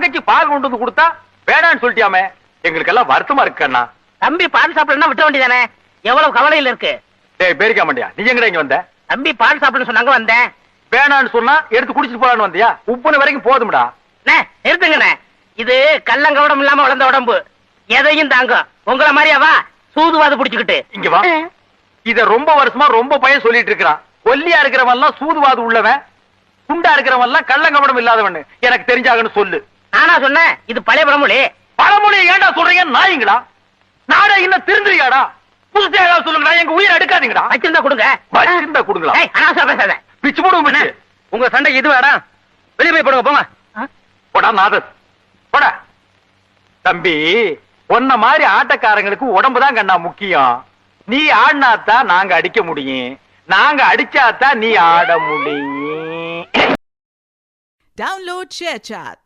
தங்கச்சி பால் கொண்டு வந்து கொடுத்தா வேடான்னு சொல்லிட்டியாமே, எங்களுக்கு எல்லாம் வருத்தமா இருக்கு அண்ணா. தம்பி பால் சாப்பிடணும்னா விட்ட வேண்டியதானே, எவ்வளவு கவலையில் இருக்கு. டேய் பேரிக்க மாட்டியா, நீ எங்கடா இங்க வந்த? தம்பி பால் சாப்பிடணும்னு சொன்னாங்க வந்தேன். வேணான்னு சொன்னா எடுத்து குடிச்சிட்டு போலான்னு வந்தியா? உப்புன வரைக்கும் போதும்டா. நிறுத்துங்கண்ணே, இது கள்ளங்கவடம் இல்லாம வளர்ந்த உடம்பு, எதையும் தாங்க. உங்கள மாதிரியாவா சூதுவாது புடிச்சுக்கிட்டு. இங்க வா. இத ரொம்ப வருஷமா ரொம்ப பையன் சொல்லிட்டு இருக்கிறான். ஒல்லியா இருக்கிறவன் எல்லாம் சூதுவாது உள்ளவன், குண்டா இருக்கிறவன் எல்லாம் கள்ளங்கவடம் இல்லாதவன். எனக்கு தெரிஞ்சாகன்னு சொல்லு. நானா சொன்னேன்? இது பழைய பழமொழி. பழமொழி ஏன்டா சொல்றீங்க நாயங்களா? நாடா இன்னும் திருந்துறியாடா? புதுசா ஏதாவது சொல்லுங்கடா, எங்க உயிரை எடுக்காதீங்கடா. வச்சிருந்தா கொடுங்க. வச்சிருந்தா கொடுங்களா? அனாவசியம் பேசாத. பிச்சு போடுவோம் பிச்சு. உங்க சண்டைக்கு இது வேடா, வெளியே போய் போடுங்க போங்க. போடா நாதஸ் போடா. தம்பி, உன்ன மாதிரி ஆட்டக்காரங்களுக்கு உடம்புதான் கண்ணா முக்கியம். நீ ஆடினாத்தான் நாங்க அடிக்க முடியும், நாங்க அடிச்சாத்தான் நீ ஆட முடியும். Download ShareChat.